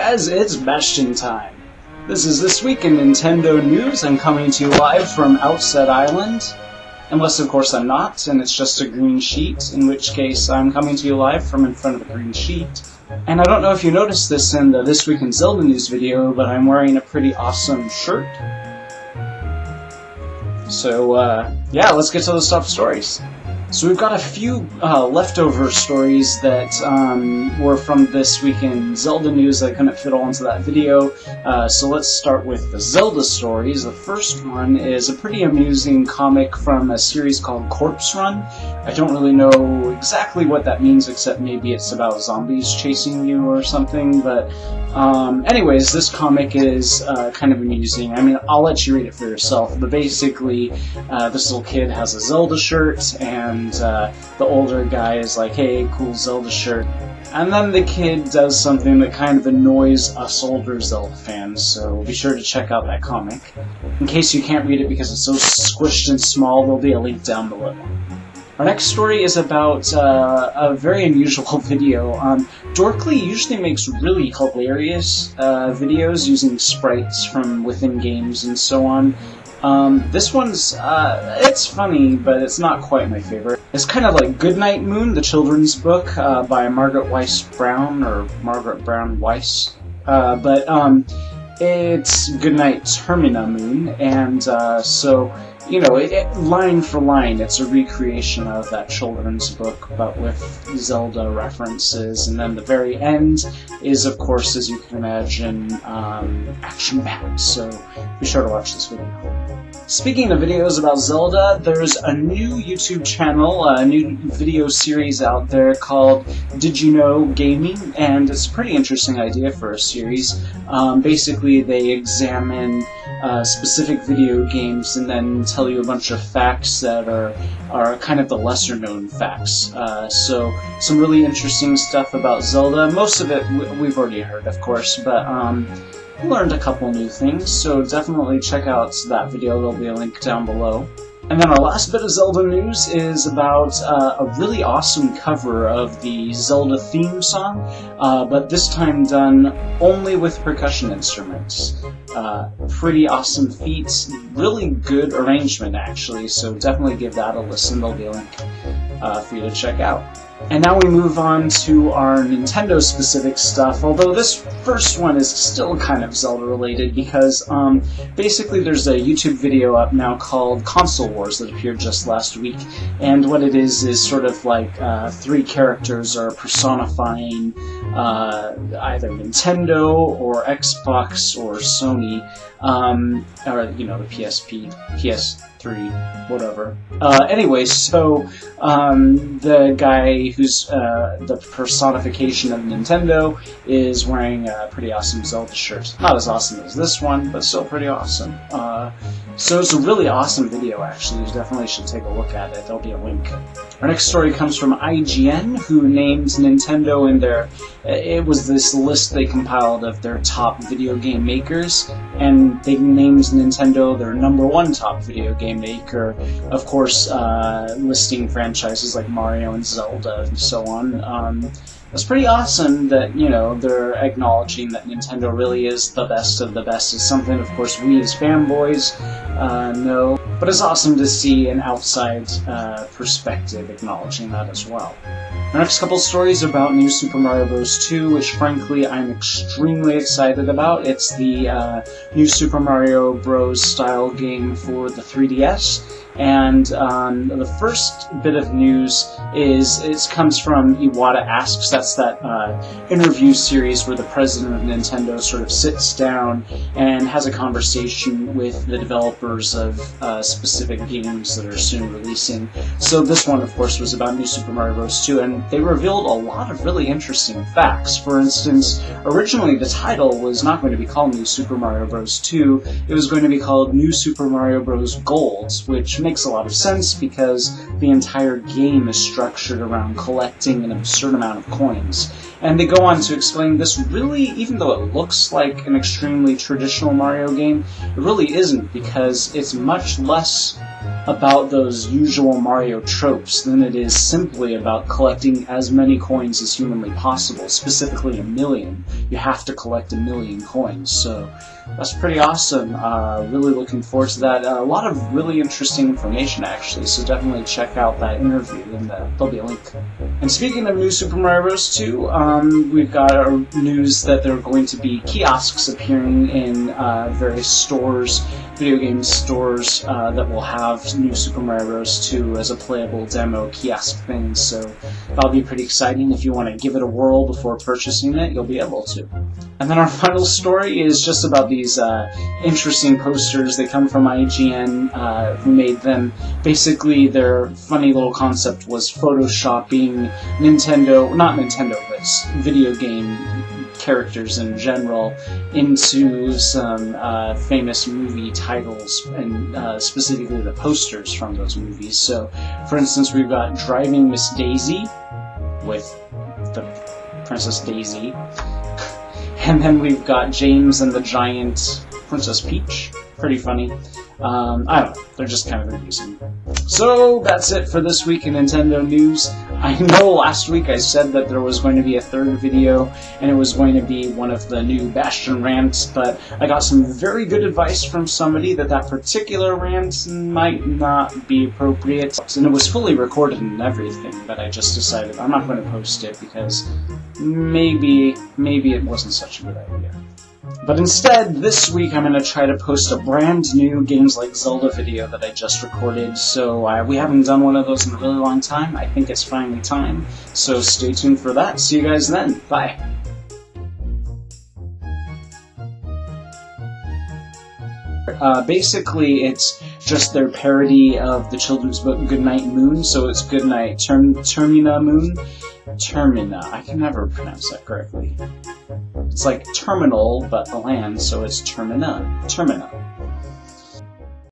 guys, it's Bastion time. This is This Week in Nintendo News. I'm coming to you live from Outset Island. Unless, of course, I'm not, and it's just a green sheet, in which case I'm coming to you live from in front of a green sheet. And I don't know if you noticed this in the This Week in Zelda News video, but I'm wearing a pretty awesome shirt. So, yeah, let's get to the top stories. So we've got a few leftover stories that were from This Week in Zelda News that I couldn't fit all into that video. So let's start with the Zelda Stories. The first one is a pretty amusing comic from a series called Corpse Run. I don't really know exactly what that means, except maybe it's about zombies chasing you or something, but anyways, this comic is kind of amusing. I mean, I'll let you read it for yourself, but basically this little kid has a Zelda shirt, and the older guy is like, hey, cool Zelda shirt. And then the kid does something that kind of annoys us older Zelda fans, so be sure to check out that comic. In case you can't read it because it's so squished and small, there'll be a link down below. Our next story is about a very unusual video. Dorkly usually makes really hilarious videos using sprites from within games and so on. This one's, it's funny, but it's not quite my favorite. It's kind of like Goodnight Moon, the children's book by Margaret Weiss Brown, or Margaret Brown Weiss. But it's Goodnight Termina Moon, and so, you know, line for line, it's a recreation of that children's book, but with Zelda references, and then the very end is, of course, as you can imagine, action-packed, so be sure to watch this video. Speaking of videos about Zelda, there's a new YouTube channel, a new video series out there called Did You Know Gaming, and it's a pretty interesting idea for a series. Basically, they examine specific video games and then tell you a bunch of facts that are kind of the lesser-known facts. So, some really interesting stuff about Zelda. Most of it we've already heard, of course, but learned a couple new things, so definitely check out that video. There'll be a link down below. And then our last bit of Zelda news is about a really awesome cover of the Zelda theme song, but this time done only with percussion instruments. Pretty awesome feat, really good arrangement actually, so definitely give that a listen. There'll be a link for you to check out. And now we move on to our Nintendo-specific stuff, although this first one is still kind of Zelda-related because basically there's a YouTube video up now called Console Wars that appeared just last week, and what it is sort of like three characters are personifying either Nintendo or Xbox or Sony, or, you know, the PSP, PS3, whatever. Anyway, so the guy who's the personification of Nintendo is wearing a pretty awesome Zelda shirt. Not as awesome as this one, but still pretty awesome. So it's a really awesome video, actually. You definitely should take a look at it. There'll be a link. Our next story comes from IGN, who named Nintendo in their... It was this list they compiled of their top video game makers, and they named Nintendo their #1 top video game maker, of course, listing franchises like Mario and Zelda and so on. It's pretty awesome that, you know, they're acknowledging that Nintendo really is the best of the best. It's something, of course, we as fanboys know, but it's awesome to see an outside perspective acknowledging that as well. Our next couple stories about New Super Mario Bros. 2, which frankly I'm extremely excited about. It's the New Super Mario Bros. Style game for the 3DS. And the first bit of news is it comes from Iwata Asks. That's that interview series where the president of Nintendo sort of sits down and has a conversation with the developers of specific games that are soon releasing. So this one, of course, was about New Super Mario Bros. 2, and they revealed a lot of really interesting facts. For instance, originally the title was not going to be called New Super Mario Bros. 2, it was going to be called New Super Mario Bros. Gold, which makes a lot of sense because the entire game is structured around collecting an absurd amount of coins. And they go on to explain this really, even though it looks like an extremely traditional Mario game, it really isn't, because it's much less about those usual Mario tropes than it is simply about collecting as many coins as humanly possible, specifically 1,000,000. You have to collect 1,000,000 coins, so that's pretty awesome. Really looking forward to that. A lot of really interesting information, actually, so definitely check out that interview, and there'll be a link. And speaking of New Super Mario Bros. 2, we've got our news that there are going to be kiosks appearing in various stores, video game stores, that will have New Super Mario Bros. 2 as a playable demo kiosk thing, so that'll be pretty exciting. If you want to give it a whirl before purchasing it, you'll be able to. And then our final story is just about these interesting posters. They come from IGN, who made them. Basically, their funny little concept was photoshopping not Nintendo, but video game characters in general into some famous movie titles, and specifically the posters from those movies. So, for instance, we've got Driving Miss Daisy with the Princess Daisy, and then we've got James and the Giant Princess Peach. Pretty funny. I don't know, they're just kind of amusing. So that's it for this week in Nintendo news. I know last week I said that there was going to be a third video, and it was going to be one of the new Bastion rants, but I got some very good advice from somebody that that particular rant might not be appropriate, and it was fully recorded and everything, but I just decided I'm not going to post it because maybe it wasn't such a good idea. But instead, this week I'm going to try to post a brand new Games Like Zelda video that I just recorded, so we haven't done one of those in a really long time. I think it's finally time, so stay tuned for that. See you guys then. Bye. Basically, it's just their parody of the children's book Goodnight Moon, so it's Goodnight Termina Moon. Termina. I can never pronounce that correctly. It's like terminal, but the land, so it's Termina.